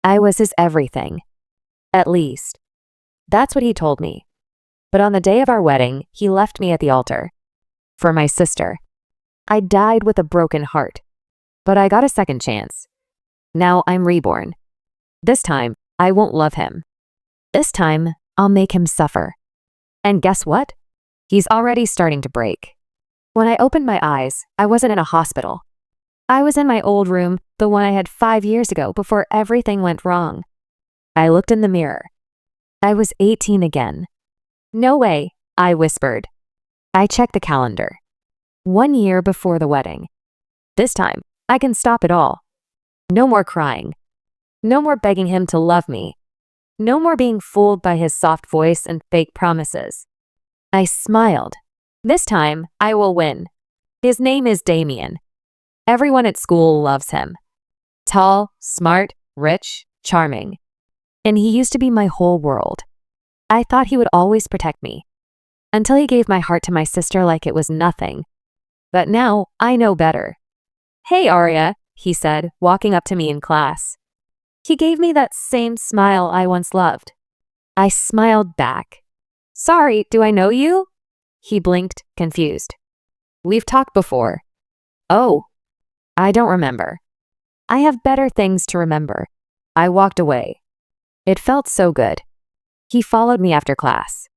I was his everything. At least. That's what he told me. But on the day of our wedding, he left me at the altar. For my sister. I died with a broken heart. But I got a second chance. Now I'm reborn. This time, I won't love him. This time, I'll make him suffer. And guess what? He's already starting to break. When I opened my eyes, I wasn't in a hospital. I was in my old room, the one I had 5 years ago before everything went wrong. I looked in the mirror. I was 18 again. No way, I whispered. I checked the calendar. 1 year before the wedding. This time, I can stop it all. No more crying. No more begging him to love me. No more being fooled by his soft voice and fake promises. I smiled. This time, I will win. His name is Damien. Everyone at school loves him. Tall, smart, rich, charming. And he used to be my whole world. I thought he would always protect me. Until he gave my heart to my sister like it was nothing. But now, I know better. "Hey, Arya," he said, walking up to me in class. He gave me that same smile I once loved. I smiled back. "Sorry, do I know you?" He blinked, confused. "We've talked before." "Oh, I don't remember." "I have better things to remember." I walked away. It felt so good. He followed me after class.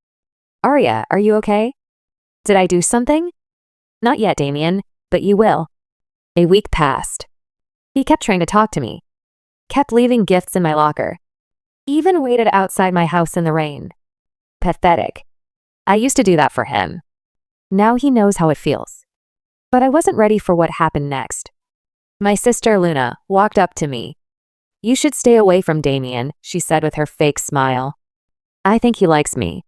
"Arya, are you okay? Did I do something?" "Not yet, Damien, but you will." A week passed. He kept trying to talk to me. Kept leaving gifts in my locker. Even waited outside my house in the rain. Pathetic. I used to do that for him. Now he knows how it feels. But I wasn't ready for what happened next. My sister Luna walked up to me. "You should stay away from Damien," she said with her fake smile. "I think he likes me."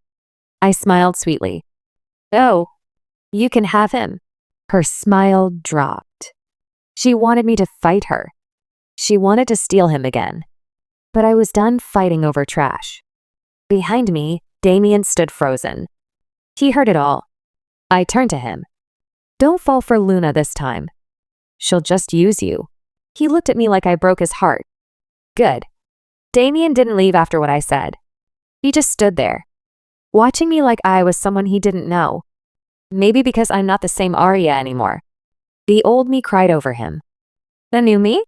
I smiled sweetly. "Oh, you can have him." Her smile dropped. She wanted me to fight her. She wanted to steal him again. But I was done fighting over trash. Behind me, Damien stood frozen. He heard it all. I turned to him. "Don't fall for Luna this time. She'll just use you." He looked at me like I broke his heart. Good. Damien didn't leave after what I said. He just stood there, watching me like I was someone he didn't know. Maybe because I'm not the same Arya anymore. The old me cried over him. The new me?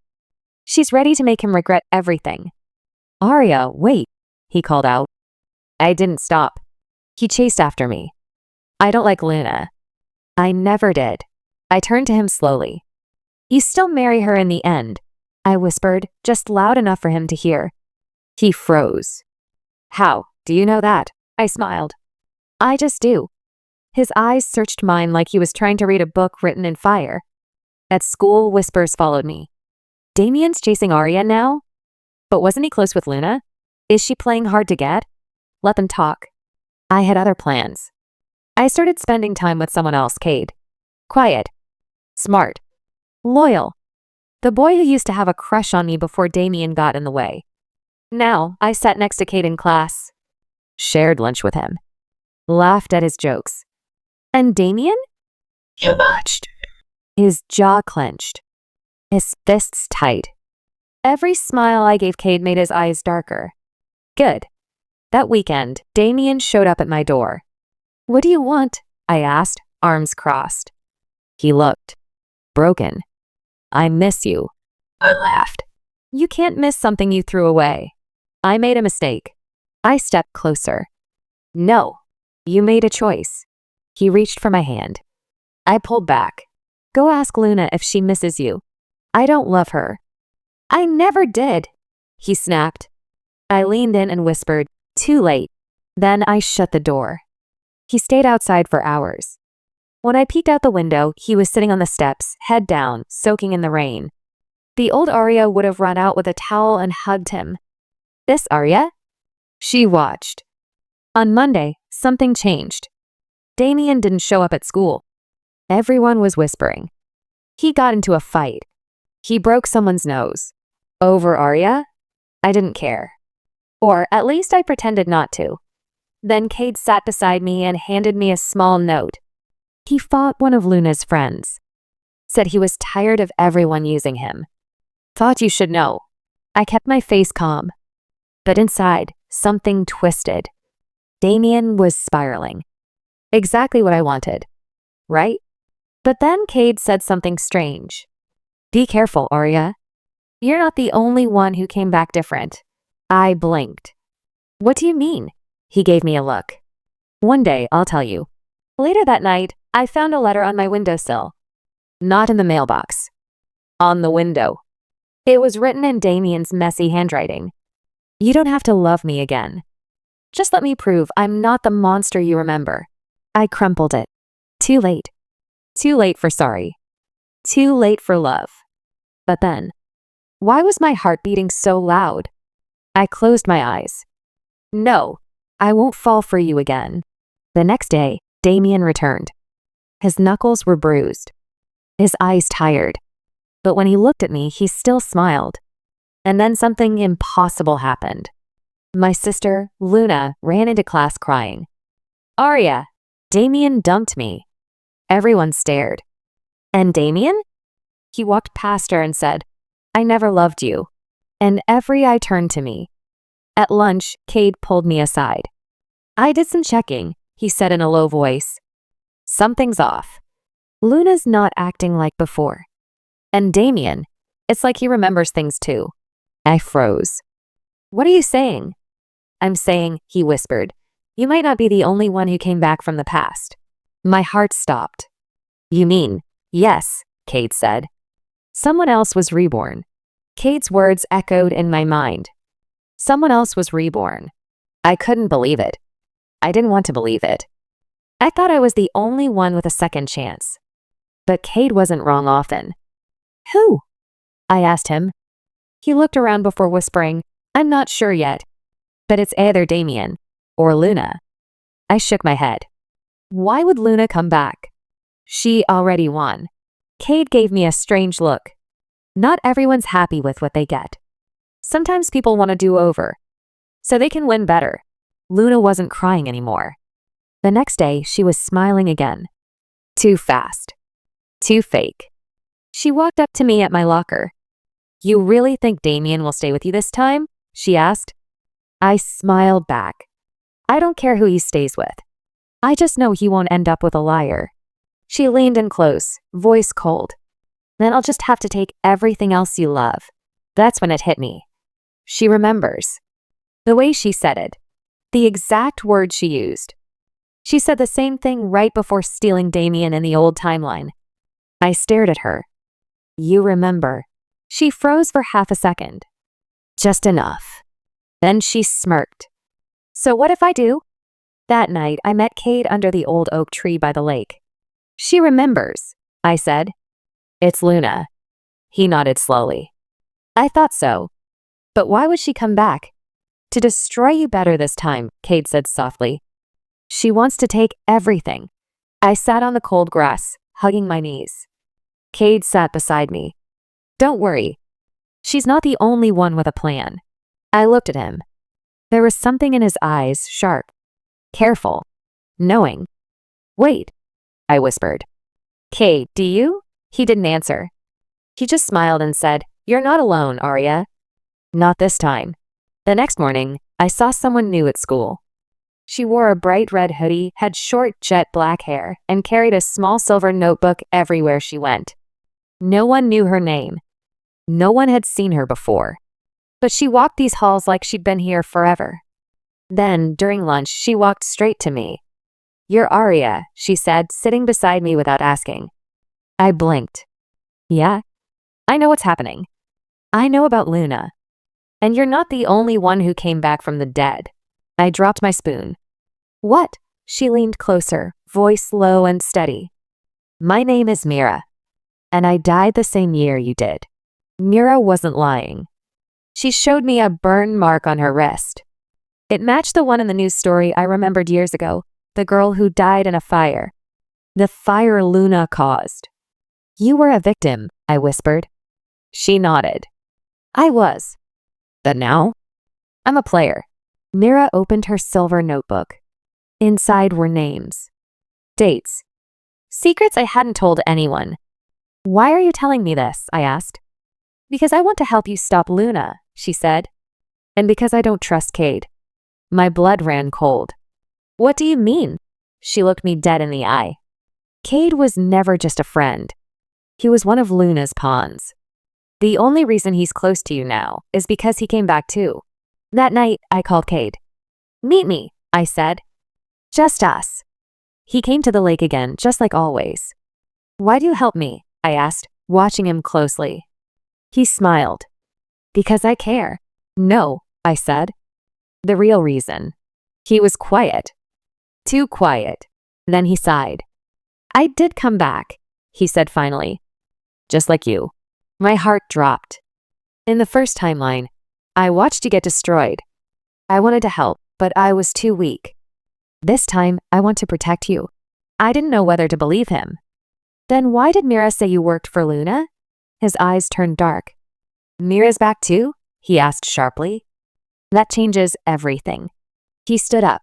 She's ready to make him regret everything. "Arya, wait," he called out. I didn't stop. He chased after me. "I don't like Luna." I never did. I turned to him slowly. "You still marry her in the end," I whispered, just loud enough for him to hear. He froze. "How? Do you know that?" I smiled. "I just do." His eyes searched mine like he was trying to read a book written in fire. At school, whispers followed me. "Damien's chasing Arya now? But wasn't he close with Luna? Is she playing hard to get?" Let them talk. I had other plans. I started spending time with someone else, Cade. Quiet. Smart. Loyal. The boy who used to have a crush on me before Damien got in the way. Now, I sat next to Cade in class. Shared lunch with him. Laughed at his jokes. And Damien? You watched. His jaw clenched. His fists tight. Every smile I gave Cade made his eyes darker. Good. That weekend, Damien showed up at my door. "What do you want?" I asked, arms crossed. He looked. Broken. "I miss you." I laughed. "You can't miss something you threw away." I made a mistake. I stepped closer. "No, you made a choice." He reached for my hand. I pulled back. "Go ask Luna if she misses you. I don't love her." "I never did," he snapped. I leaned in and whispered, "Too late." Then I shut the door. He stayed outside for hours. When I peeked out the window, he was sitting on the steps, head down, soaking in the rain. The old Arya would have run out with a towel and hugged him. This Arya? She watched. On Monday, something changed. Damien didn't show up at school. Everyone was whispering. He got into a fight. He broke someone's nose. Over Arya? I didn't care. Or at least I pretended not to. Then Cade sat beside me and handed me a small note. He fought one of Luna's friends. Said he was tired of everyone using him. Thought you should know. I kept my face calm, but inside, something twisted. Damien was spiraling. Exactly what I wanted, right? But then Cade said something strange. Be careful, Arya. You're not the only one who came back different. I blinked. What do you mean? He gave me a look. One day, I'll tell you. Later that night, I found a letter on my windowsill. Not in the mailbox. On the window. It was written in Damien's messy handwriting. You don't have to love me again. Just let me prove I'm not the monster you remember. I crumpled it. Too late. Too late for sorry. Too late for love. But then, why was my heart beating so loud? I closed my eyes. No, I won't fall for you again. The next day, Damien returned. His knuckles were bruised. His eyes tired. But when he looked at me, he still smiled. And then something impossible happened. My sister, Luna, ran into class crying. Arya, Damien dumped me. Everyone stared. And Damien? He walked past her and said, I never loved you. And every eye turned to me. At lunch, Cade pulled me aside. I did some checking, he said in a low voice. Something's off. Luna's not acting like before. And Damien, it's like he remembers things too. I froze. What are you saying? I'm saying, he whispered, you might not be the only one who came back from the past. My heart stopped. You mean, yes, Cade said. Someone else was reborn. Cade's words echoed in my mind. Someone else was reborn. I couldn't believe it. I didn't want to believe it. I thought I was the only one with a second chance. But Cade wasn't wrong often. Who? I asked him. He looked around before whispering, I'm not sure yet, but it's either Damien or Luna. I shook my head. Why would Luna come back? She already won. Cade gave me a strange look. Not everyone's happy with what they get. Sometimes people want to do over, so they can win better. Luna wasn't crying anymore. The next day, she was smiling again. Too fast. Too fake. She walked up to me at my locker. You really think Damien will stay with you this time? She asked. I smiled back. I don't care who he stays with. I just know he won't end up with a liar. She leaned in close, voice cold. Then I'll just have to take everything else you love. That's when it hit me. She remembers. The way she said it. The exact words she used. She said the same thing right before stealing Damien in the old timeline. I stared at her. You remember. She froze for half a second. Just enough. Then she smirked. So what if I do? That night, I met Cade under the old oak tree by the lake. She remembers, I said. It's Luna. He nodded slowly. I thought so. But why would she come back? To destroy you better this time, Cade said softly. She wants to take everything. I sat on the cold grass, hugging my knees. Cade sat beside me. Don't worry. She's not the only one with a plan. I looked at him. There was something in his eyes, sharp, careful, knowing. Wait, I whispered. Cade, do you? He didn't answer. He just smiled and said, You're not alone, Arya. Not this time. The next morning, I saw someone new at school. She wore a bright red hoodie, had short jet black hair, and carried a small silver notebook everywhere she went. No one knew her name. No one had seen her before. But she walked these halls like she'd been here forever. Then, during lunch, she walked straight to me. You're Arya, she said, sitting beside me without asking. I blinked. Yeah? I know what's happening. I know about Luna. And you're not the only one who came back from the dead. I dropped my spoon. What? She leaned closer, voice low and steady. My name is Mira. And I died the same year you did. Mira wasn't lying. She showed me a burn mark on her wrist. It matched the one in the news story I remembered years ago, the girl who died in a fire. The fire Luna caused. You were a victim, I whispered. She nodded. I was. But now? I'm a player. Mira opened her silver notebook. Inside were names. Dates. Secrets I hadn't told anyone. Why are you telling me this? I asked. Because I want to help you stop Luna, she said. And because I don't trust Cade. My blood ran cold. What do you mean? She looked me dead in the eye. Cade was never just a friend. He was one of Luna's pawns. The only reason he's close to you now is because he came back too. That night, I called Cade. Meet me, I said. Just us. He came to the lake again, just like always. Why do you help me? I asked, watching him closely. He smiled. Because I care. No, I said. The real reason. He was quiet. Too quiet. Then he sighed. I did come back, he said finally. Just like you. My heart dropped. In the first timeline, I watched you get destroyed. I wanted to help, but I was too weak. This time, I want to protect you. I didn't know whether to believe him. Then why did Mira say you worked for Luna? His eyes turned dark. Mira's back too? He asked sharply. That changes everything. He stood up.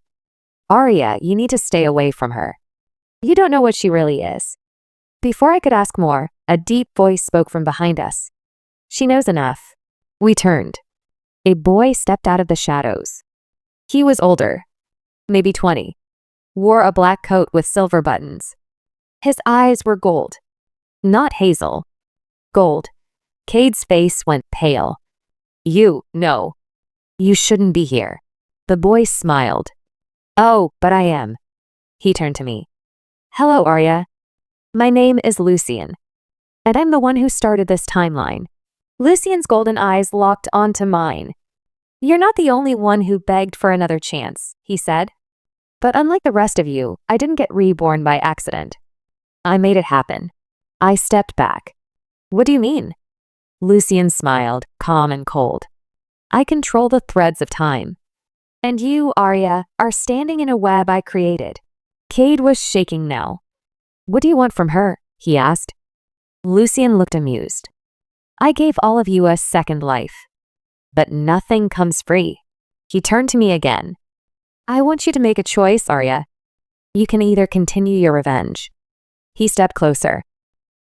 Arya, you need to stay away from her. You don't know what she really is. Before I could ask more, a deep voice spoke from behind us. She knows enough. We turned. A boy stepped out of the shadows. He was older, maybe 20, wore a black coat with silver buttons. His eyes were gold, not hazel. Gold. Cade's face went pale. No. You shouldn't be here. The boy smiled. Oh, but I am. He turned to me. Hello, Arya. My name is Lucian, and I'm the one who started this timeline. Lucian's golden eyes locked onto mine. You're not the only one who begged for another chance, he said. But unlike the rest of you, I didn't get reborn by accident. I made it happen. I stepped back. What do you mean? Lucian smiled, calm and cold. I control the threads of time. And you, Arya, are standing in a web I created. Cade was shaking now. What do you want from her? He asked. Lucian looked amused. I gave all of you a second life. But nothing comes free. He turned to me again. I want you to make a choice, Arya. You can either continue your revenge. He stepped closer.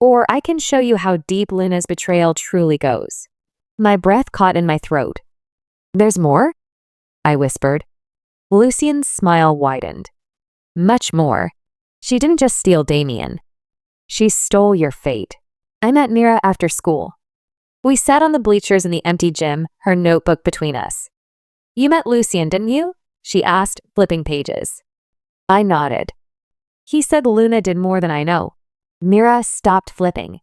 Or I can show you how deep Luna's betrayal truly goes. My breath caught in my throat. There's more? I whispered. Lucian's smile widened. Much more. She didn't just steal Damien. She stole your fate. I met Mira after school. We sat on the bleachers in the empty gym, her notebook between us. You met Lucian, didn't you? She asked, flipping pages. I nodded. He said Luna did more than I know. Mira stopped flipping.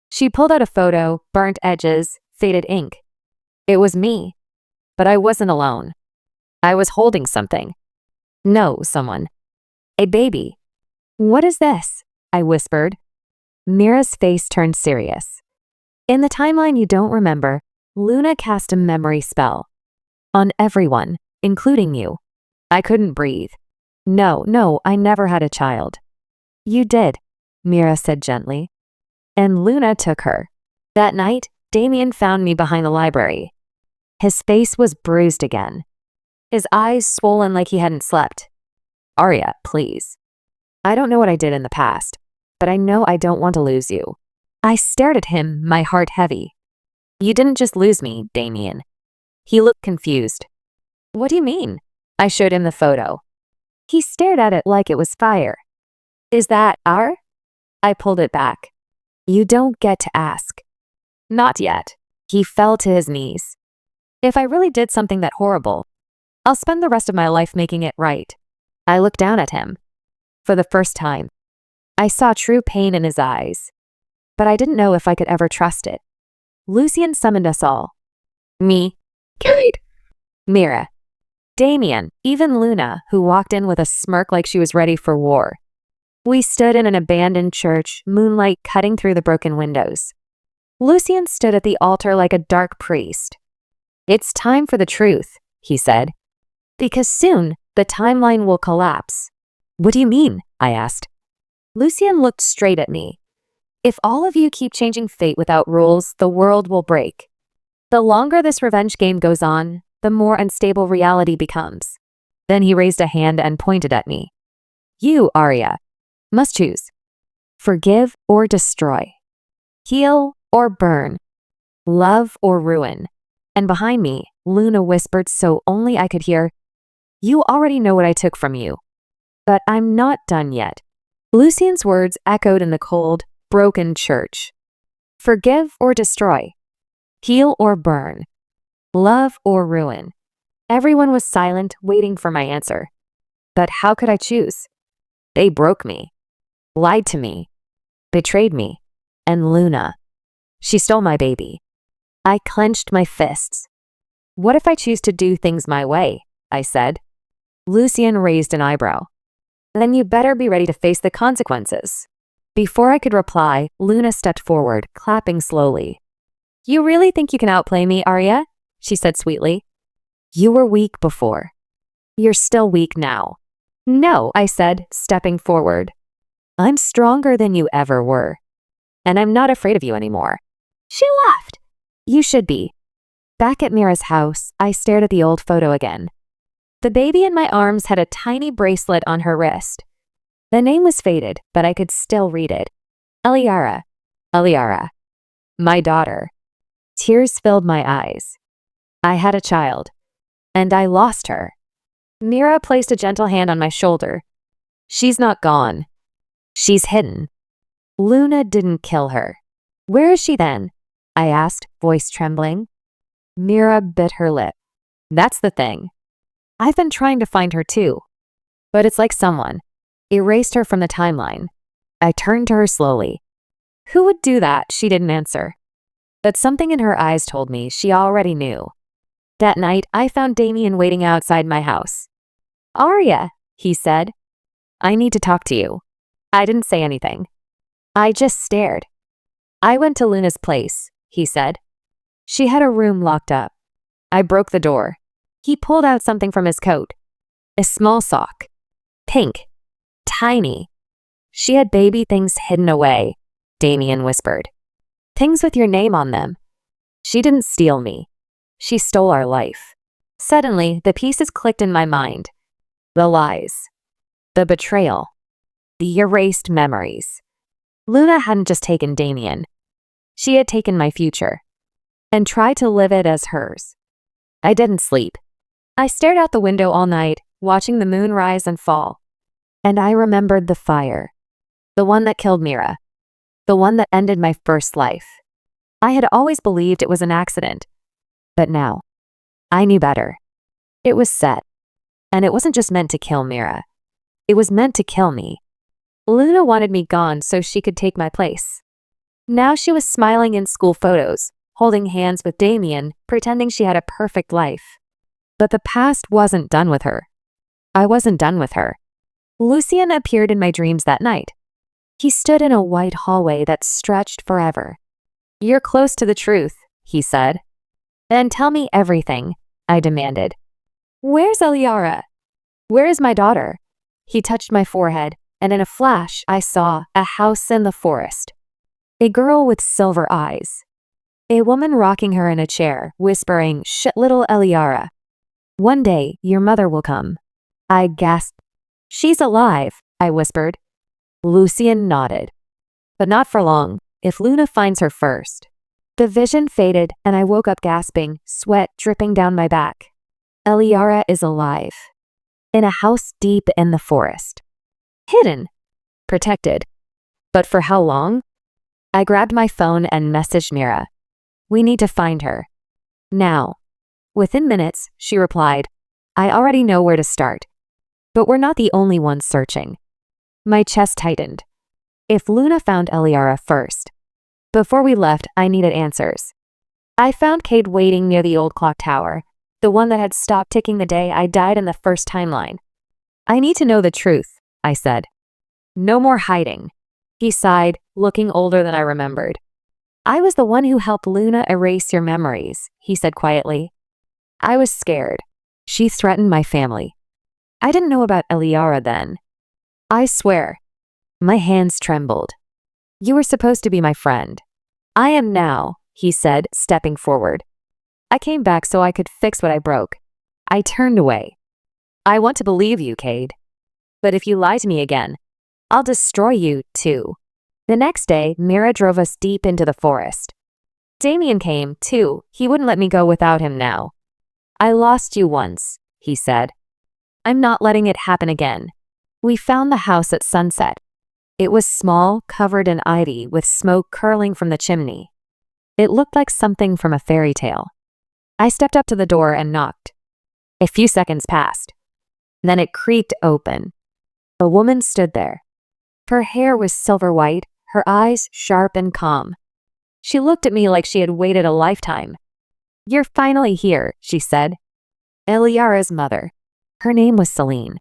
She pulled out a photo, burnt edges, faded ink. It was me. But I wasn't alone. I was holding something. No, someone. A baby. What is this? I whispered. Mira's face turned serious. In the timeline you don't remember, Luna cast a memory spell. On everyone, including you. I couldn't breathe. No, I never had a child. You did, Mira said gently. And Luna took her. That night, Damien found me behind the library. His face was bruised again. His eyes swollen like he hadn't slept. Arya, please. I don't know what I did in the past, but I know I don't want to lose you. I stared at him, my heart heavy. You didn't just lose me, Damien. He looked confused. What do you mean? I showed him the photo. He stared at it like it was fire. Is that our? I pulled it back. You don't get to ask. Not yet. He fell to his knees. If I really did something that horrible, I'll spend the rest of my life making it right. I looked down at him. For the first time, I saw true pain in his eyes. But I didn't know if I could ever trust it. Lucian summoned us all. Me, Cade, Mira, Damien, even Luna, who walked in with a smirk like she was ready for war. We stood in an abandoned church, moonlight cutting through the broken windows. Lucian stood at the altar like a dark priest. It's time for the truth, he said. Because soon, the timeline will collapse. What do you mean? I asked. Lucian looked straight at me. If all of you keep changing fate without rules, the world will break. The longer this revenge game goes on, the more unstable reality becomes. Then he raised a hand and pointed at me. You, Arya, must choose. Forgive or destroy. Heal or burn. Love or ruin. And behind me, Luna whispered so only I could hear, "You already know what I took from you. But I'm not done yet." Lucien's words echoed in the cold, broken church. Forgive or destroy. Heal or burn. Love or ruin. Everyone was silent, waiting for my answer. But how could I choose? They broke me, lied to me, betrayed me, and Luna. She stole my baby. I clenched my fists. What if I choose to do things my way? I said. Lucien raised an eyebrow. Then you better be ready to face the consequences. Before I could reply, Luna stepped forward, clapping slowly. You really think you can outplay me, Arya? She said sweetly. You were weak before. You're still weak now. No, I said, stepping forward. I'm stronger than you ever were. And I'm not afraid of you anymore. She laughed. You should be. Back at Mira's house, I stared at the old photo again. The baby in my arms had a tiny bracelet on her wrist. The name was faded, but I could still read it. Eliara. Eliara. My daughter. Tears filled my eyes. I had a child. And I lost her. Mira placed a gentle hand on my shoulder. She's not gone. She's hidden. Luna didn't kill her. Where is she then? I asked, voice trembling. Mira bit her lip. That's the thing. I've been trying to find her too. But it's like someone erased her from the timeline. I turned to her slowly. Who would do that? She didn't answer. But something in her eyes told me she already knew. That night, I found Damien waiting outside my house. Arya, he said. I need to talk to you. I didn't say anything. I just stared. I went to Luna's place, he said. She had a room locked up. I broke the door. He pulled out something from his coat. A small sock. Pink. Tiny. She had baby things hidden away, Damien whispered. Things with your name on them. She didn't steal me. She stole our life. Suddenly, the pieces clicked in my mind. The lies. The betrayal. The erased memories. Luna hadn't just taken Damien. She had taken my future. And tried to live it as hers. I didn't sleep. I stared out the window all night, watching the moon rise and fall. And I remembered the fire. The one that killed Mira. The one that ended my first life. I had always believed it was an accident. But now, I knew better. It was set. And it wasn't just meant to kill Mira. It was meant to kill me. Luna wanted me gone so she could take my place. Now she was smiling in school photos, holding hands with Damien, pretending she had a perfect life. But the past wasn't done with her. I wasn't done with her. Lucien appeared in my dreams that night. He stood in a white hallway that stretched forever. You're close to the truth, he said. Then tell me everything, I demanded. Where's Eliara? Where is my daughter? He touched my forehead, and in a flash I saw a house in the forest. A girl with silver eyes. A woman rocking her in a chair, whispering, "Shit, little Eliara. One day, your mother will come." I gasped. She's alive, I whispered. Lucien nodded. But not for long, if Luna finds her first. The vision faded, and I woke up gasping, sweat dripping down my back. Eliara is alive. In a house deep in the forest. Hidden. Protected. But for how long? I grabbed my phone and messaged Mira. We need to find her. Now. Within minutes, she replied, I already know where to start. But we're not the only ones searching. My chest tightened. If Luna found Eliara first. Before we left, I needed answers. I found Cade waiting near the old clock tower, the one that had stopped ticking the day I died in the first timeline. I need to know the truth, I said. No more hiding. He sighed, looking older than I remembered. I was the one who helped Luna erase your memories, he said quietly. I was scared. She threatened my family. I didn't know about Eliara then. I swear. My hands trembled. You were supposed to be my friend. I am now, he said, stepping forward. I came back so I could fix what I broke. I turned away. I want to believe you, Cade. But if you lie to me again, I'll destroy you, too. The next day, Mira drove us deep into the forest. Damien came, too. He wouldn't let me go without him now. I lost you once, he said. I'm not letting it happen again. We found the house at sunset. It was small, covered in ivy, with smoke curling from the chimney. It looked like something from a fairy tale. I stepped up to the door and knocked. A few seconds passed. Then it creaked open. A woman stood there. Her hair was silver white, her eyes sharp and calm. She looked at me like she had waited a lifetime. You're finally here, she said. Eliara's mother. Her name was Celine.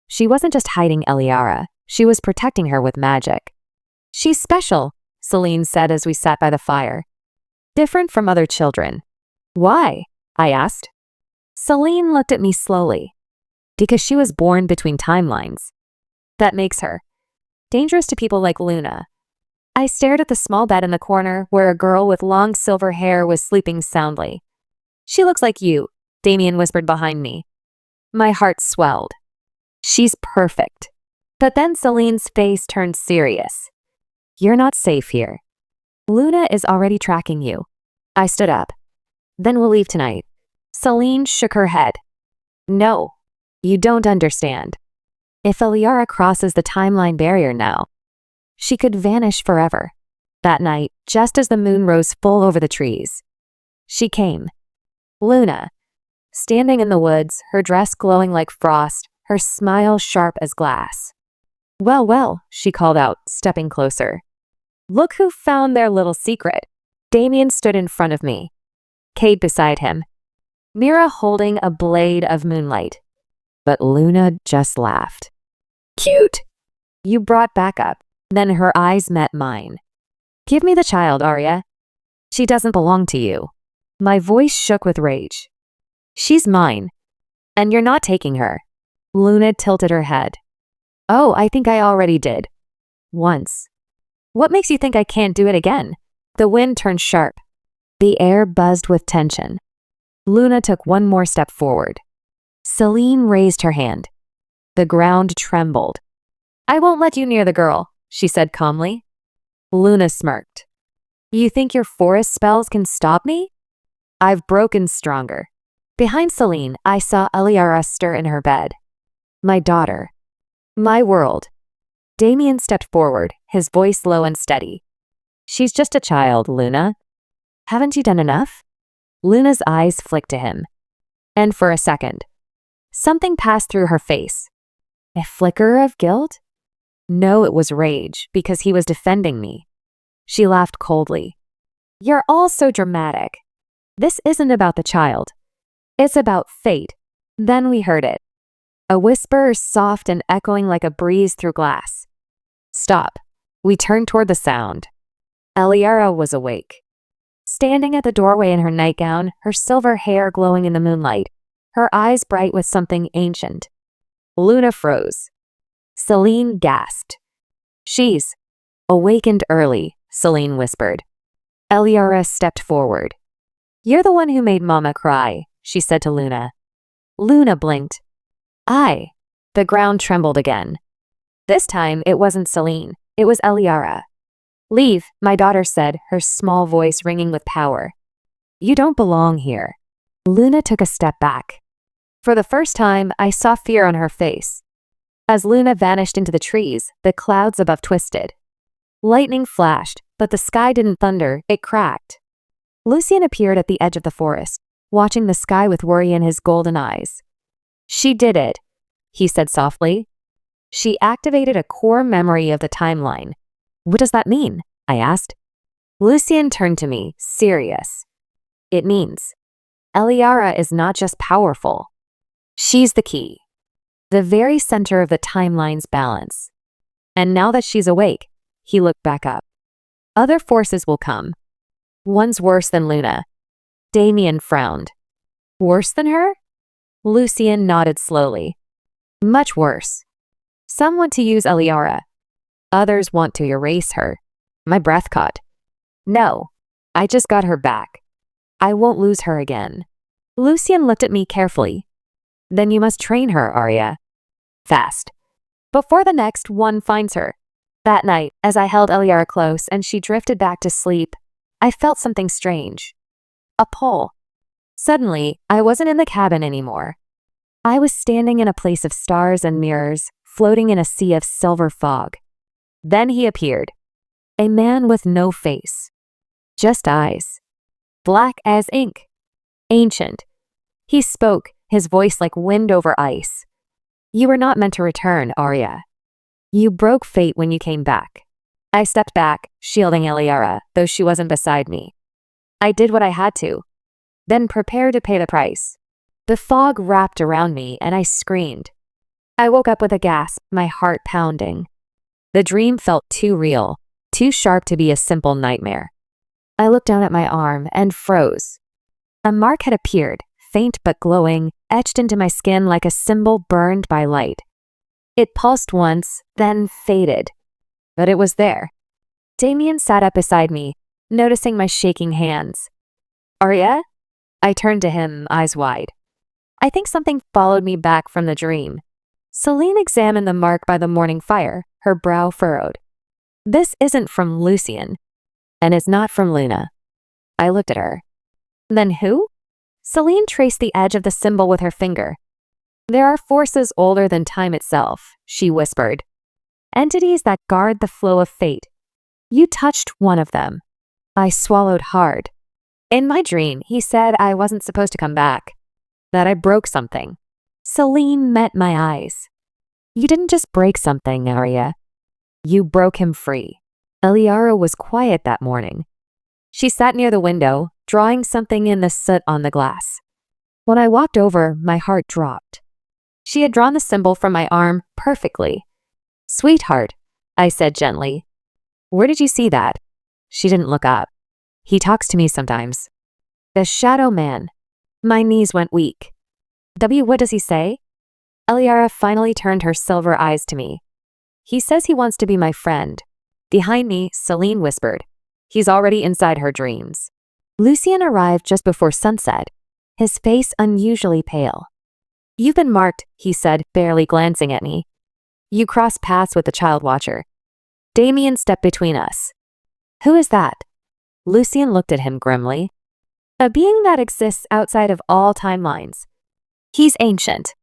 She wasn't just hiding Eliara, she was protecting her with magic. She's special, Celine said as we sat by the fire. Different from other children. Why? I asked. Celine looked at me slowly. Because she was born between timelines. That makes her dangerous to people like Luna. I stared at the small bed in the corner where a girl with long silver hair was sleeping soundly. She looks like you, Damien whispered behind me. My heart swelled. She's perfect. But then Celine's face turned serious. You're not safe here. Luna is already tracking you. I stood up. Then we'll leave tonight. Celine shook her head. No, you don't understand. If Eliara crosses the timeline barrier now, she could vanish forever. That night, just as the moon rose full over the trees, she came. Luna, standing in the woods, her dress glowing like frost, her smile sharp as glass. Well, well, she called out, stepping closer. Look who found their little secret. Damien stood in front of me. Kate beside him. Mira holding a blade of moonlight. But Luna just laughed. Cute. You brought back up. Then her eyes met mine. Give me the child, Arya. She doesn't belong to you. My voice shook with rage. She's mine. And you're not taking her. Luna tilted her head. Oh, I think I already did. Once. What makes you think I can't do it again? The wind turned sharp. The air buzzed with tension. Luna took one more step forward. Celine raised her hand. The ground trembled. I won't let you near the girl, she said calmly. Luna smirked. You think your forest spells can stop me? I've broken stronger. Behind Celine, I saw Eliara stir in her bed. My daughter. My world. Damien stepped forward, his voice low and steady. She's just a child, Luna. Haven't you done enough? Luna's eyes flicked to him. And for a second, something passed through her face. A flicker of guilt? No, it was rage, because he was defending me. She laughed coldly. You're all so dramatic. This isn't about the child. It's about fate. Then we heard it. A whisper, soft and echoing like a breeze through glass. Stop. We turned toward the sound. Eliara was awake. Standing at the doorway in her nightgown, her silver hair glowing in the moonlight, her eyes bright with something ancient. Luna froze. Celine gasped. She's awakened early, Celine whispered. Eliara stepped forward. You're the one who made Mama cry, she said to Luna. Luna blinked. The ground trembled again. This time it wasn't Celine, it was Eliara. Leave, my daughter said, her small voice ringing with power. You don't belong here. Luna took a step back. For the first time, I saw fear on her face. As Luna vanished into the trees, the clouds above twisted. Lightning flashed, but the sky didn't thunder, it cracked. Lucien appeared at the edge of the forest, watching the sky with worry in his golden eyes. She did it, he said softly. She activated a core memory of the timeline. What does that mean? I asked. Lucien turned to me, serious. It means Eliara is not just powerful. She's the key. The very center of the timeline's balance. And now that she's awake, he looked back up. Other forces will come. One's worse than Luna. Damien frowned. Worse than her? Lucien nodded slowly. Much worse. Some want to use Eliara. Others want to erase her. My breath caught. No, I just got her back. I won't lose her again. Lucien looked at me carefully. Then you must train her, Arya. Fast. Before the next one finds her. That night, as I held Eliara close and she drifted back to sleep, I felt something strange. A pull. Suddenly, I wasn't in the cabin anymore. I was standing in a place of stars and mirrors, floating in a sea of silver fog. Then he appeared. A man with no face. Just eyes. Black as ink. Ancient. He spoke, his voice like wind over ice. You were not meant to return, Arya. You broke fate when you came back. I stepped back, shielding Eliara, though she wasn't beside me. I did what I had to. Then prepare to pay the price. The fog wrapped around me and I screamed. I woke up with a gasp, my heart pounding. The dream felt too real, too sharp to be a simple nightmare. I looked down at my arm and froze. A mark had appeared, faint but glowing, etched into my skin like a symbol burned by light. It pulsed once, then faded. But it was there. Damien sat up beside me, noticing my shaking hands. Arya? I turned to him, eyes wide. I think something followed me back from the dream. Celine examined the mark by the morning fire, her brow furrowed. This isn't from Lucian, and it's not from Luna. I looked at her. Then who? Celine traced the edge of the symbol with her finger. There are forces older than time itself, she whispered. Entities that guard the flow of fate. You touched one of them. I swallowed hard. In my dream, he said I wasn't supposed to come back. That I broke something. Celine met my eyes. You didn't just break something, Arya. You broke him free. Eliara was quiet that morning. She sat near the window, drawing something in the soot on the glass. When I walked over, my heart dropped. She had drawn the symbol from my arm perfectly. Sweetheart, I said gently. Where did you see that? She didn't look up. He talks to me sometimes. The shadow man. My knees went weak. What does he say? Eliara finally turned her silver eyes to me. He says he wants to be my friend. Behind me, Celine whispered. He's already inside her dreams. Lucian arrived just before sunset, his face unusually pale. You've been marked, he said, barely glancing at me. You crossed paths with the child watcher. Damien stepped between us. Who is that? Lucian looked at him grimly. A being that exists outside of all timelines. He's ancient.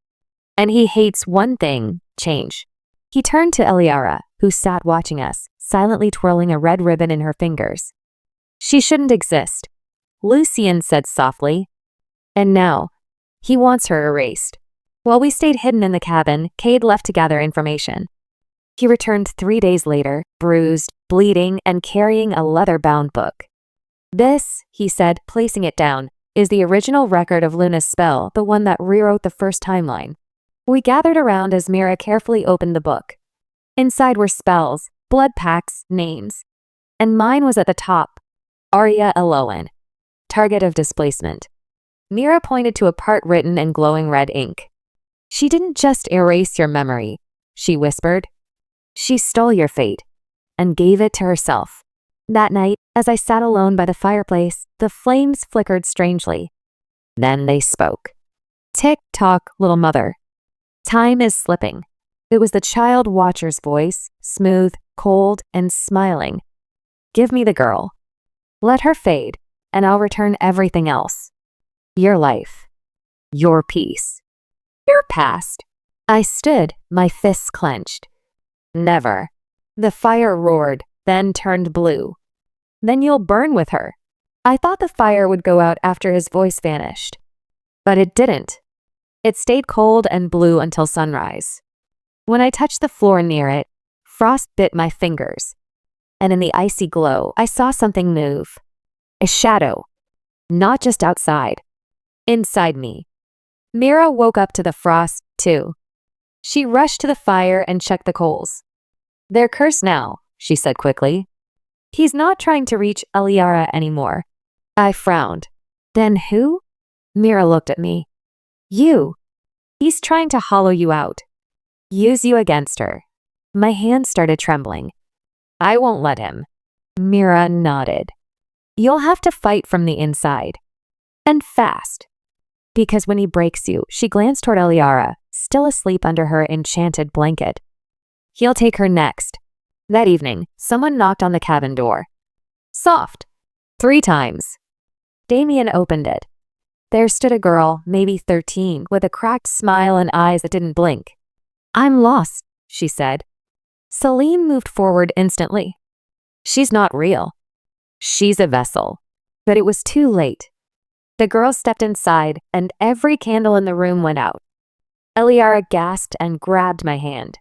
And he hates one thing, change. He turned to Eliara, who sat watching us, silently twirling a red ribbon in her fingers. She shouldn't exist, Lucian said softly. And now, he wants her erased. While we stayed hidden in the cabin, Cade left to gather information. He returned 3 days later, bruised, bleeding, and carrying a leather-bound book. This, he said, placing it down, is the original record of Luna's spell, the one that rewrote the first timeline. We gathered around as Mira carefully opened the book. Inside were spells, blood pacts, names. And mine was at the top. Arya Eloan. Target of displacement. Mira pointed to a part written in glowing red ink. She didn't just erase your memory, she whispered. She stole your fate and gave it to herself. That night, as I sat alone by the fireplace, the flames flickered strangely. Then they spoke. Tick-tock, little mother. Time is slipping. It was the child watcher's voice, smooth, cold, and smiling. Give me the girl. Let her fade, and I'll return everything else. Your life. Your peace. Your past. I stood, my fists clenched. Never. The fire roared, then turned blue. Then you'll burn with her. I thought the fire would go out after his voice vanished. But it didn't. It stayed cold and blue until sunrise. When I touched the floor near it, frost bit my fingers. And in the icy glow, I saw something move. A shadow. Not just outside. Inside me. Mira woke up to the frost, too. She rushed to the fire and checked the coals. They're cursed now, she said quickly. He's not trying to reach Eliara anymore. I frowned. Then who? Mira looked at me. You. He's trying to hollow you out. Use you against her. My hands started trembling. I won't let him. Mira nodded. You'll have to fight from the inside. And fast. Because when he breaks you, she glanced toward Eliara, still asleep under her enchanted blanket. He'll take her next. That evening, someone knocked on the cabin door. Soft. 3 times. Damien opened it. There stood a girl, maybe 13, with a cracked smile and eyes that didn't blink. "I'm lost," she said. Celine moved forward instantly. "She's not real. She's a vessel." But it was too late. The girl stepped inside, and every candle in the room went out. Eliara gasped and grabbed my hand.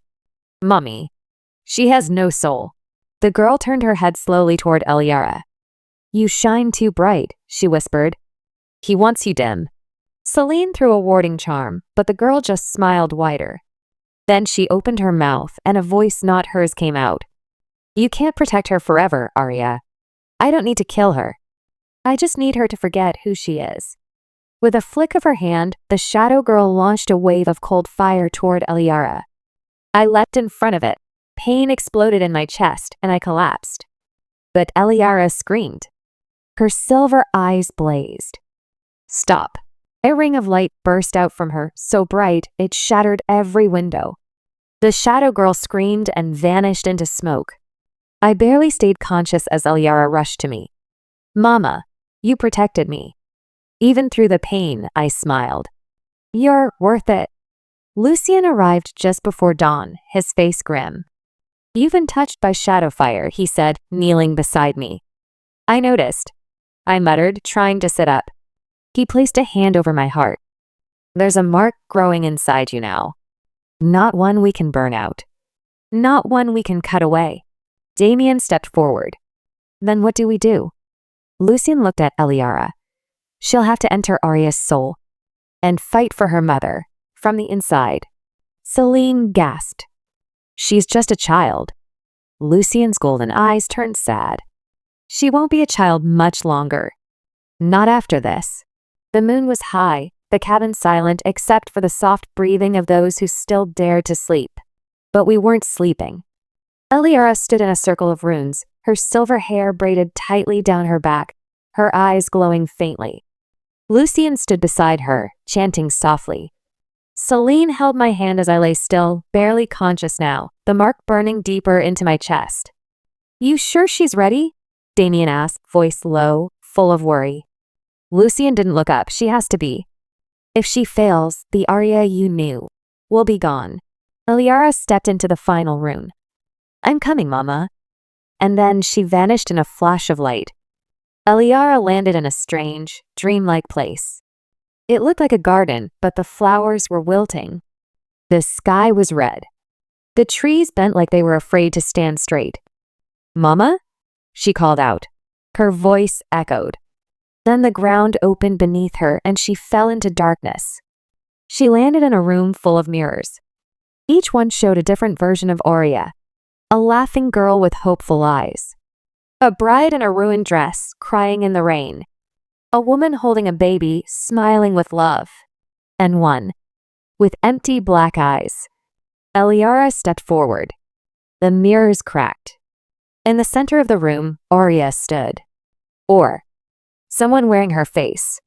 "Mummy, she has no soul." The girl turned her head slowly toward Eliara. "You shine too bright," she whispered. "He wants you dim." Celine threw a warding charm, but the girl just smiled wider. Then she opened her mouth, and a voice not hers came out. "You can't protect her forever, Arya. I don't need to kill her. I just need her to forget who she is." With a flick of her hand, the shadow girl launched a wave of cold fire toward Eliara. I leapt in front of it. Pain exploded in my chest, and I collapsed. But Eliara screamed. Her silver eyes blazed. "Stop." A ring of light burst out from her, so bright it shattered every window. The shadow girl screamed and vanished into smoke. I barely stayed conscious as Eliara rushed to me. "Mama, you protected me." Even through the pain, I smiled. "You're worth it." Lucien arrived just before dawn, his face grim. "You've been touched by shadow fire," he said, kneeling beside me. "I noticed," I muttered, trying to sit up. He placed a hand over my heart. "There's a mark growing inside you now. Not one we can burn out. Not one we can cut away." Damien stepped forward. "Then what do we do?" Lucien looked at Eliara. "She'll have to enter Arya's soul and fight for her mother from the inside." Celine gasped. "She's just a child." Lucien's golden eyes turned sad. "She won't be a child much longer. Not after this." The moon was high, the cabin silent except for the soft breathing of those who still dared to sleep. But we weren't sleeping. Eliara stood in a circle of runes, her silver hair braided tightly down her back, her eyes glowing faintly. Lucien stood beside her, chanting softly. Celine held my hand as I lay still, barely conscious now, the mark burning deeper into my chest. "You sure she's ready?" Damien asked, voice low, full of worry. Lucien didn't look up. "She has to be. If she fails, the Arya you knew will be gone." Eliara stepped into the final rune. "I'm coming, Mama." And then she vanished in a flash of light. Eliara landed in a strange, dreamlike place. It looked like a garden, but the flowers were wilting. The sky was red. The trees bent like they were afraid to stand straight. "Mama?" she called out. Her voice echoed. Then the ground opened beneath her and she fell into darkness. She landed in a room full of mirrors. Each one showed a different version of Arya. A laughing girl with hopeful eyes. A bride in a ruined dress, crying in the rain. A woman holding a baby, smiling with love. And one with empty black eyes. Eliara stepped forward. The mirrors cracked. In the center of the room, Arya stood. Or someone wearing her face.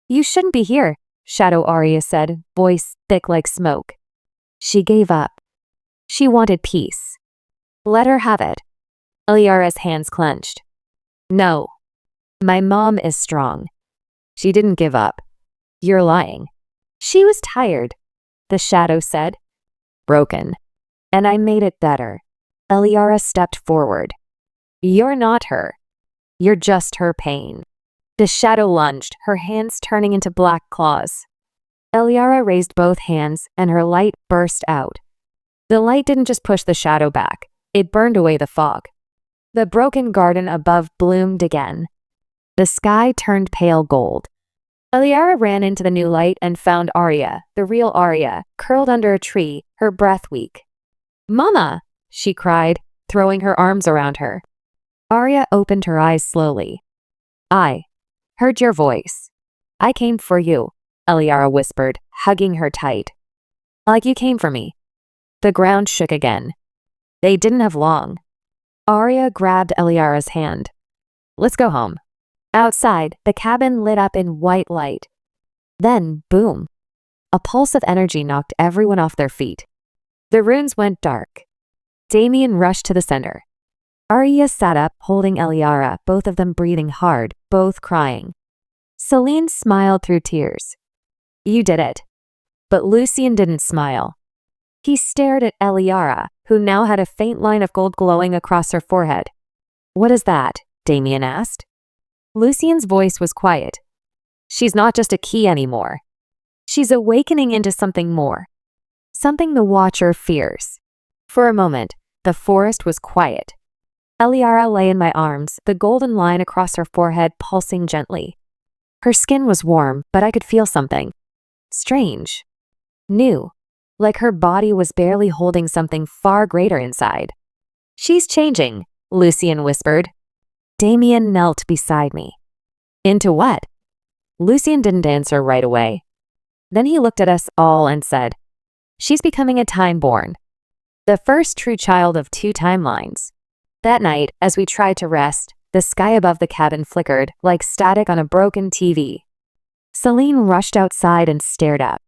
"You shouldn't be here," Shadow Arya said, voice thick like smoke. She gave up. She wanted peace. "Let her have it." Eliara's hands clenched. "No. My mom is strong. She didn't give up." "You're lying." "She was tired," the shadow said. "Broken. And I made it better." Eliara stepped forward. "You're not her. You're just her pain." The shadow lunged, her hands turning into black claws. Eliara raised both hands, and her light burst out. The light didn't just push the shadow back. It burned away the fog. The broken garden above bloomed again. The sky turned pale gold. Eliara ran into the new light and found Arya, the real Arya, curled under a tree, her breath weak. "Mama!" she cried, throwing her arms around her. Arya opened her eyes slowly. "I heard your voice. I came for you," Eliara whispered, hugging her tight. "Like you came for me." The ground shook again. They didn't have long. Arya grabbed Eliara's hand. "Let's go home." Outside, the cabin lit up in white light. Then, boom. A pulse of energy knocked everyone off their feet. The runes went dark. Damien rushed to the center. Arya sat up, holding Eliara, both of them breathing hard, both crying. Celine smiled through tears. You did it. But Lucien didn't smile. He stared at Eliara, who now had a faint line of gold glowing across her forehead. What is that? Damien asked. Lucien's voice was quiet. She's not just a key anymore. She's awakening into something more. Something the Watcher fears. For a moment, the forest was quiet. Eliara lay in my arms, the golden line across her forehead pulsing gently. Her skin was warm, but I could feel something. Strange. New. Like her body was barely holding something far greater inside. She's changing, Lucien whispered. Damien knelt beside me. Into what? Lucien didn't answer right away. Then he looked at us all and said, She's becoming a time-born. The first true child of two timelines. That night, as we tried to rest, the sky above the cabin flickered like static on a broken TV. Celine rushed outside and stared up.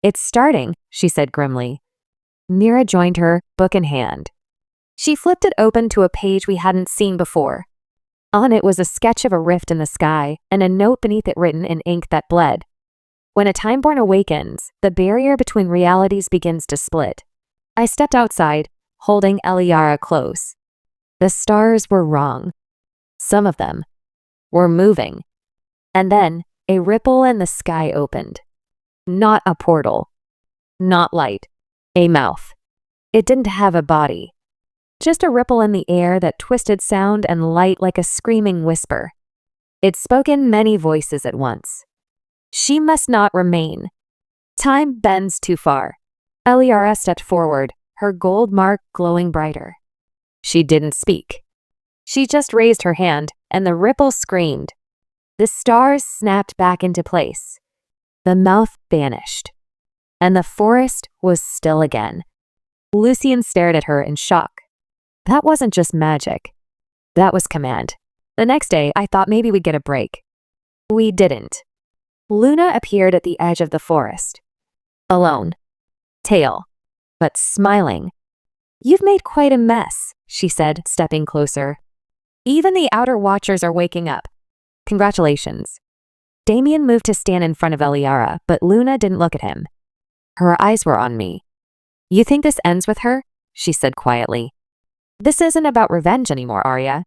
It's starting, she said grimly. Mira joined her, book in hand. She flipped it open to a page we hadn't seen before. On it was a sketch of a rift in the sky and a note beneath it written in ink that bled. When a timeborn awakens, the barrier between realities begins to split. I stepped outside, holding Eliara close. The stars were wrong. Some of them were moving. And then a ripple in the sky opened. Not a portal. Not light. A mouth. It didn't have a body. Just a ripple in the air that twisted sound and light like a screaming whisper. It spoke in many voices at once. She must not remain. Time bends too far. Eliara stepped forward, her gold mark glowing brighter. She didn't speak. She just raised her hand, and the ripple screamed. The stars snapped back into place. The mouth vanished. And the forest was still again. Lucien stared at her in shock. That wasn't just magic. That was command. The next day, I thought maybe we'd get a break. We didn't. Luna appeared at the edge of the forest. Alone. Tail. But smiling. You've made quite a mess, she said, stepping closer. Even the outer watchers are waking up. Congratulations. Damien moved to stand in front of Eliara, but Luna didn't look at him. Her eyes were on me. You think this ends with her? She said quietly. This isn't about revenge anymore, Arya.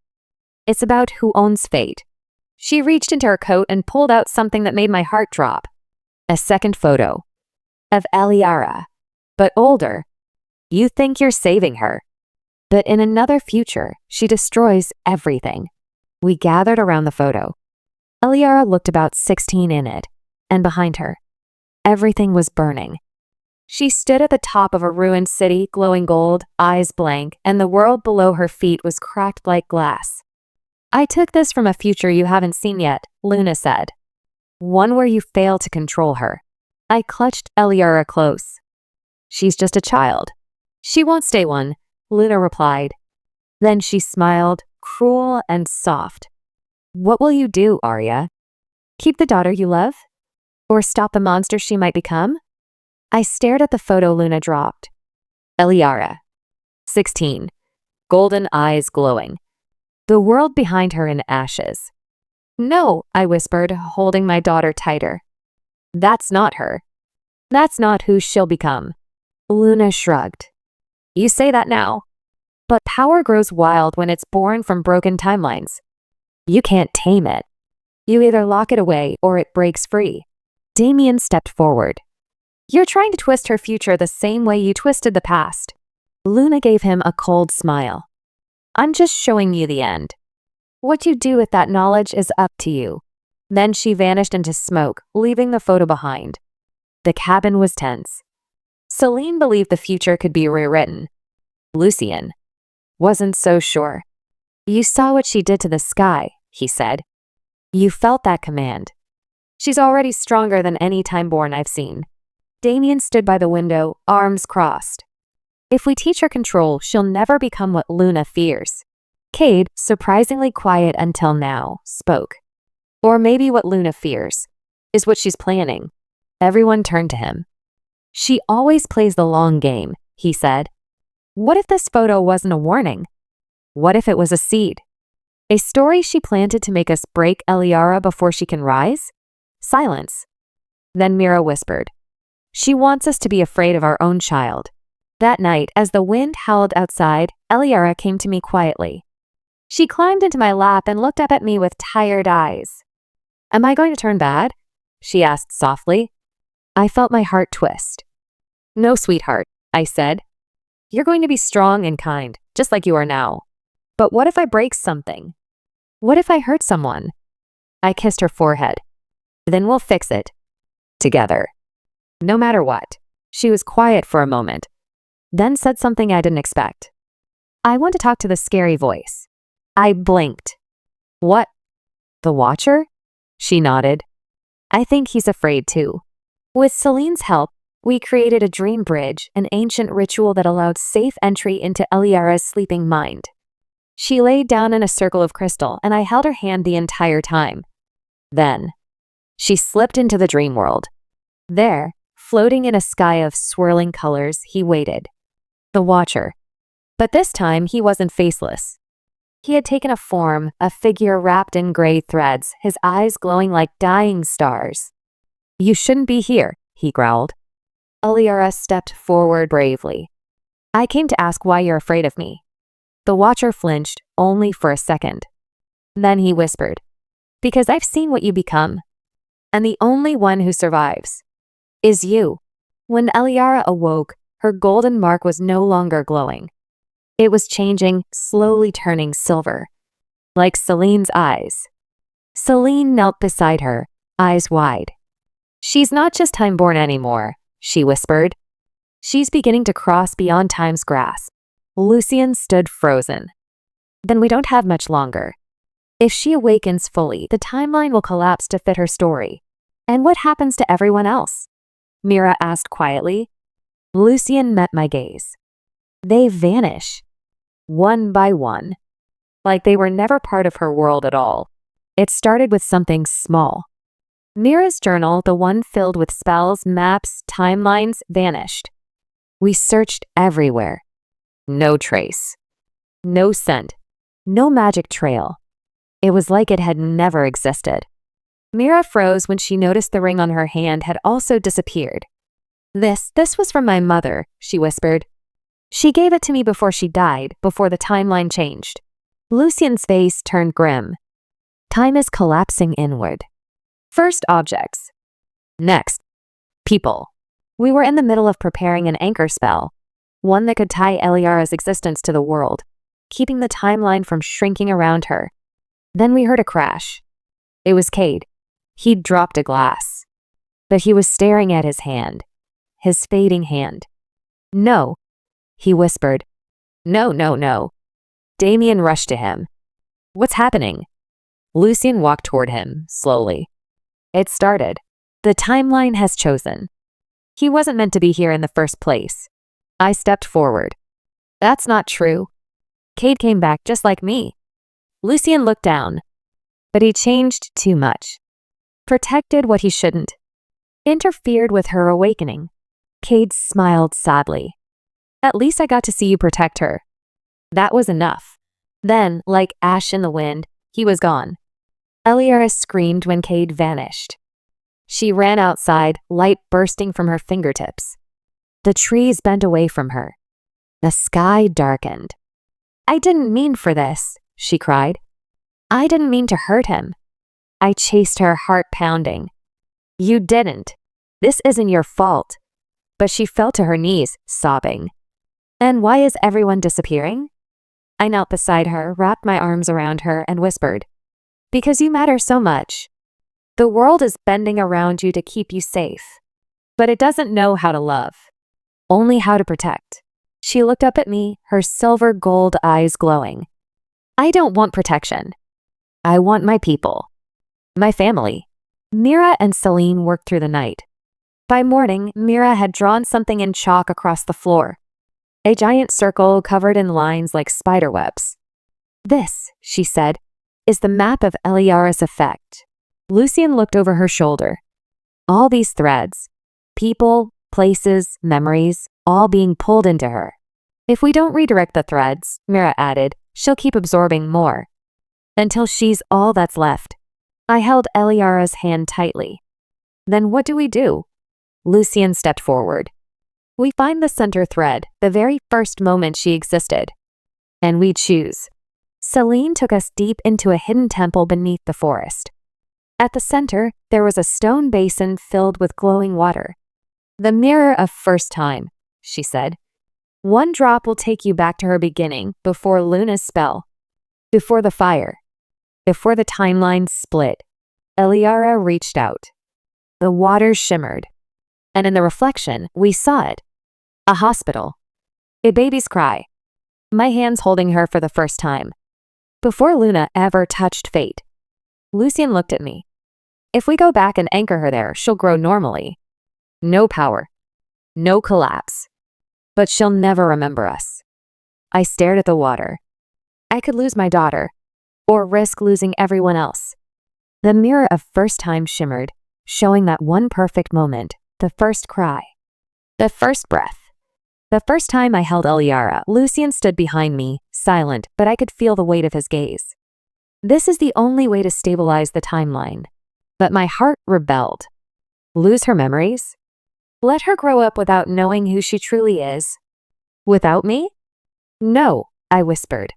It's about who owns fate. She reached into her coat and pulled out something that made my heart drop. A second photo. Of Eliara. But older. You think you're saving her. But in another future, she destroys everything. We gathered around the photo. Eliara looked about 16 in it, and behind her. Everything was burning. She stood at the top of a ruined city, glowing gold, eyes blank, and the world below her feet was cracked like glass. I took this from a future you haven't seen yet, Luna said. One where you fail to control her. I clutched Eliara close. She's just a child. She won't stay one, Luna replied. Then she smiled, cruel and soft. What will you do, Arya? Keep the daughter you love? Or stop the monster she might become? I stared at the photo Luna dropped. Eliara. 16. Golden eyes glowing. The world behind her in ashes. No, I whispered, holding my daughter tighter. That's not her. That's not who she'll become. Luna shrugged. You say that now. But power grows wild when it's born from broken timelines. You can't tame it. You either lock it away or it breaks free. Damien stepped forward. You're trying to twist her future the same way you twisted the past. Luna gave him a cold smile. I'm just showing you the end. What you do with that knowledge is up to you. Then she vanished into smoke, leaving the photo behind. The cabin was tense. Celine believed the future could be rewritten. Lucien wasn't so sure. You saw what she did to the sky, he said. You felt that command. She's already stronger than any timeborn I've seen. Damien stood by the window, arms crossed. If we teach her control, she'll never become what Luna fears. Cade, surprisingly quiet until now, spoke. Or maybe what Luna fears is what she's planning. Everyone turned to him. She always plays the long game, he said. What if this photo wasn't a warning? What if it was a seed? A story she planted to make us break Eliara before she can rise? Silence. Then Mira whispered, "She wants us to be afraid of our own child." That night, as the wind howled outside, Eliara came to me quietly. She climbed into my lap and looked up at me with tired eyes. "Am I going to turn bad?" she asked softly. I felt my heart twist. "No, sweetheart," I said. "You're going to be strong and kind, just like you are now. But what if I break something? What if I hurt someone?" I kissed her forehead. "Then we'll fix it. Together. No matter what." She was quiet for a moment, then said something I didn't expect. "I want to talk to the scary voice." I blinked. "What? The Watcher?" She nodded. "I think he's afraid too. With Celine's help, we created a dream bridge, an ancient ritual that allowed safe entry into Eliara's sleeping mind. She laid down in a circle of crystal, and I held her hand the entire time. Then, she slipped into the dream world. There, floating in a sky of swirling colors, he waited. The Watcher. But this time, he wasn't faceless. He had taken a form, a figure wrapped in gray threads, his eyes glowing like dying stars. "You shouldn't be here," he growled. Eliara stepped forward bravely. "I came to ask why you're afraid of me." The Watcher flinched, only for a second. Then he whispered, "Because I've seen what you become. And the only one who survives is you." When Eliara awoke, her golden mark was no longer glowing. It was changing, slowly turning silver, like Celine's eyes. Celine knelt beside her, eyes wide. "She's not just time-born anymore," she whispered. "She's beginning to cross beyond time's grasp." Lucien stood frozen. "Then we don't have much longer. If she awakens fully, the timeline will collapse to fit her story. And what happens to everyone else?" Mira asked quietly. Lucien met my gaze. "They vanish. One by one. Like they were never part of her world at all. It started with something small. Mira's journal, the one filled with spells, maps, timelines, vanished. We searched everywhere. No trace. No scent. No magic trail. It was like it had never existed. Mira froze when she noticed the ring on her hand had also disappeared. This was from my mother," she whispered. "She gave it to me before she died, before the timeline changed." Lucien's face turned grim. Time is collapsing inward. First, objects. Next, people. We were in the middle of preparing an anchor spell, one that could tie Eliara's existence to the world, keeping the timeline from shrinking around her. Then we heard a crash. It was Cade. He'd dropped a glass. But he was staring at his hand. His fading hand. "No," he whispered. "No, no, no." Damien rushed to him. "What's happening?" Lucien walked toward him, slowly. "It started. The timeline has chosen. He wasn't meant to be here in the first place." I stepped forward. "That's not true. Cade came back just like me." Lucien looked down. But he changed too much. Protected what he shouldn't. Interfered with her awakening. Cade smiled sadly. "At least I got to see you protect her." That was enough. Then, like ash in the wind, he was gone. Eliara screamed when Cade vanished. She ran outside, light bursting from her fingertips. The trees bent away from her. The sky darkened. "I didn't mean for this," she cried. "I didn't mean to hurt him." I chased her, heart pounding. "You didn't. This isn't your fault." But she fell to her knees, sobbing. "And why is everyone disappearing?" I knelt beside her, wrapped my arms around her, and whispered, "Because you matter so much. The world is bending around you to keep you safe. But it doesn't know how to love. Only how to protect." She looked up at me, her silver gold eyes glowing. "I don't want protection. I want my people. My family." Mira and Celine worked through the night. By morning, Mira had drawn something in chalk across the floor. A giant circle covered in lines like spiderwebs. "This," she said, "is the map of Eliara's effect." Lucien looked over her shoulder. All these threads. People, places, memories, all being pulled into her. "If we don't redirect the threads," Mira added, she'll keep absorbing more. Until she's all that's left. I held Eliara's hand tightly. Then what do? Lucian stepped forward. We find the center thread, the very first moment she existed. And we choose. Celine took us deep into a hidden temple beneath the forest. At the center, there was a stone basin filled with glowing water. The mirror of first time, she said. One drop will take you back to her beginning, before Luna's spell. Before the fire. Before the timeline split. Eliara reached out. The water shimmered. And in the reflection, we saw it. A hospital. A baby's cry. My hands holding her for the first time. Before Luna ever touched fate. Lucian looked at me. If we go back and anchor her there, she'll grow normally. No power. No collapse. But she'll never remember us. I stared at the water. I could lose my daughter, or risk losing everyone else. The mirror of first time shimmered, showing that one perfect moment, the first cry, the first breath. The first time I held Eliara, Lucian stood behind me, silent, but I could feel the weight of his gaze. This is the only way to stabilize the timeline. But my heart rebelled. Lose her memories? Let her grow up without knowing who she truly is? Without me? No, I whispered.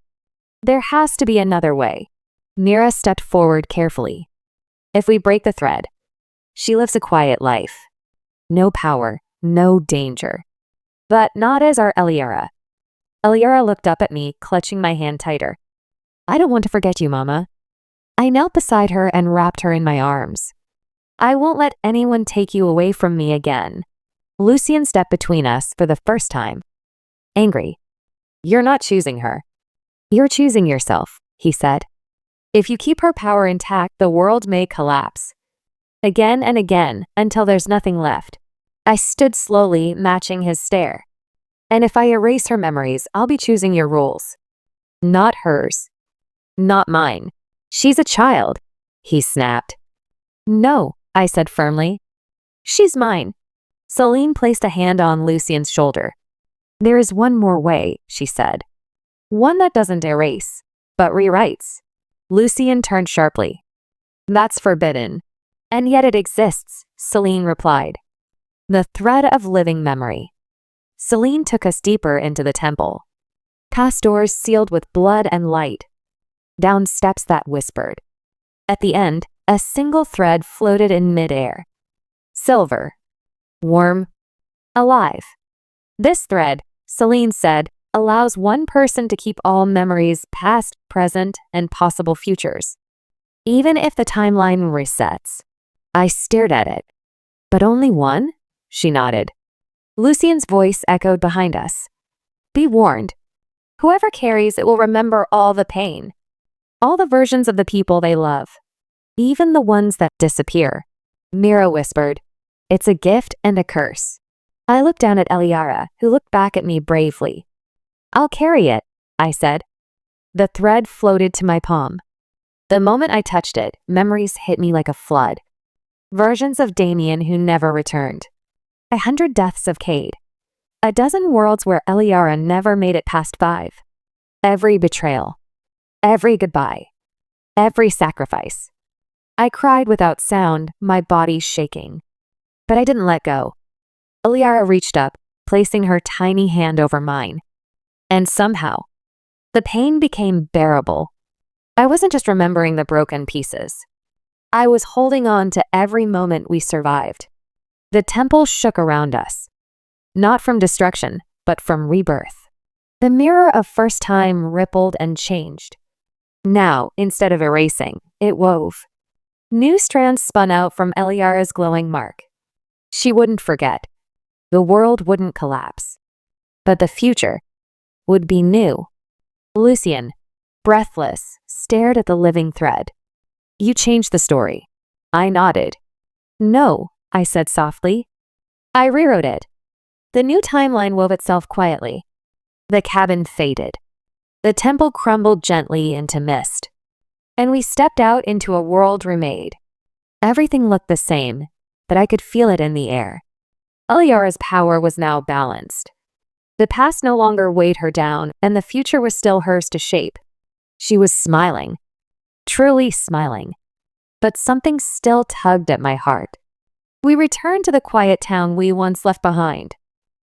There has to be another way. Mira stepped forward carefully. If we break the thread, she lives a quiet life. No power, no danger. But not as our Eliara. Eliara looked up at me, clutching my hand tighter. I don't want to forget you, Mama. I knelt beside her and wrapped her in my arms. I won't let anyone take you away from me again. Lucian stepped between us for the first time. Angry. You're not choosing her. You're choosing yourself, he said. If you keep her power intact, the world may collapse. Again and again, until there's nothing left. I stood slowly, matching his stare. And if I erase her memories, I'll be choosing your rules. Not hers. Not mine. She's a child, he snapped. No, I said firmly. She's mine. Celine placed a hand on Lucian's shoulder. There is one more way, she said. One that doesn't erase, but rewrites. Lucian turned sharply. That's forbidden. And yet it exists, Celine replied. The thread of living memory. Celine took us deeper into the temple. Past doors sealed with blood and light. Down steps that whispered. At the end, a single thread floated in midair. Silver. Warm. Alive. This thread, Celine said, allows one person to keep all memories, past, present, and possible futures. Even if the timeline resets. I stared at it. But only one? She nodded. Lucian's voice echoed behind us. Be warned. Whoever carries it will remember all the pain. All the versions of the people they love. Even the ones that disappear. Mira whispered. It's a gift and a curse. I looked down at Eliara, who looked back at me bravely. I'll carry it, I said. The thread floated to my palm. The moment I touched it, memories hit me like a flood. Versions of Damien who never returned. 100 deaths of Cade. A dozen worlds where Eliara never made it past 5. Every betrayal. Every goodbye. Every sacrifice. I cried without sound, my body shaking. But I didn't let go. Eliara reached up, placing her tiny hand over mine. And somehow, the pain became bearable. I wasn't just remembering the broken pieces. I was holding on to every moment we survived. The temple shook around us. Not from destruction, but from rebirth. The mirror of first time rippled and changed. Now, instead of erasing, it wove. New strands spun out from Eliara's glowing mark. She wouldn't forget. The world wouldn't collapse. But the future would be new. Lucian, breathless, stared at the living thread. You changed the story. I nodded. No, I said softly. I rewrote it. The new timeline wove itself quietly. The cabin faded. The temple crumbled gently into mist. And we stepped out into a world remade. Everything looked the same, but I could feel it in the air. Eliara's power was now balanced. The past no longer weighed her down, and the future was still hers to shape. She was smiling, truly smiling, but something still tugged at my heart. We returned to the quiet town we once left behind.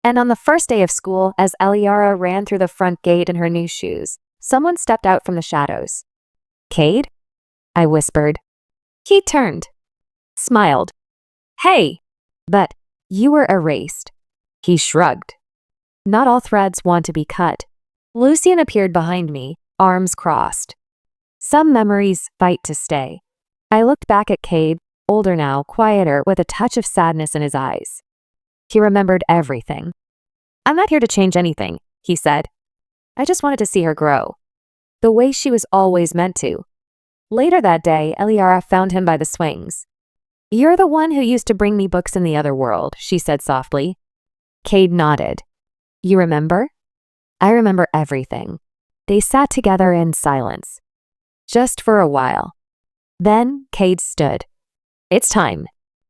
And on the first day of school, as Eliara ran through the front gate in her new shoes, someone stepped out from the shadows. "Cade?" I whispered. He turned, smiled. "Hey, but you were erased." He shrugged. "Not all threads want to be cut." Lucian appeared behind me, arms crossed. Some memories fight to stay. I looked back at Cade, older now, quieter, with a touch of sadness in his eyes. He remembered everything. "I'm not here to change anything," he said. "I just wanted to see her grow, the way she was always meant to." Later that day, Eliara found him by the swings. "You're the one who used to bring me books in the other world," she said softly. Cade nodded. "You remember?" "I remember everything." They sat together in silence, just for a while. Then Cade stood. "It's time."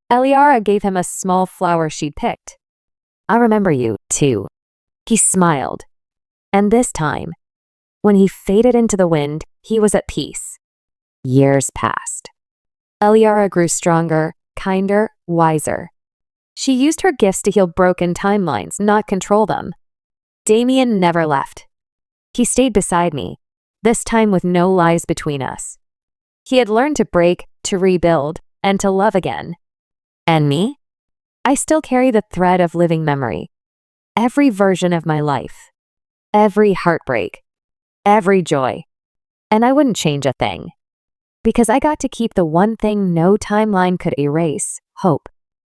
Eliara gave him a small flower she'd picked. "I remember you, too." He smiled. And this time, when he faded into the wind, he was at peace. Years passed. Eliara grew stronger, kinder, wiser. She used her gifts to heal broken timelines, not control them. Damien never left. He stayed beside me, this time with no lies between us. He had learned to break, to rebuild, and to love again. And me? I still carry the thread of living memory. Every version of my life. Every heartbreak. Every joy. And I wouldn't change a thing. Because I got to keep the one thing no timeline could erase: hope.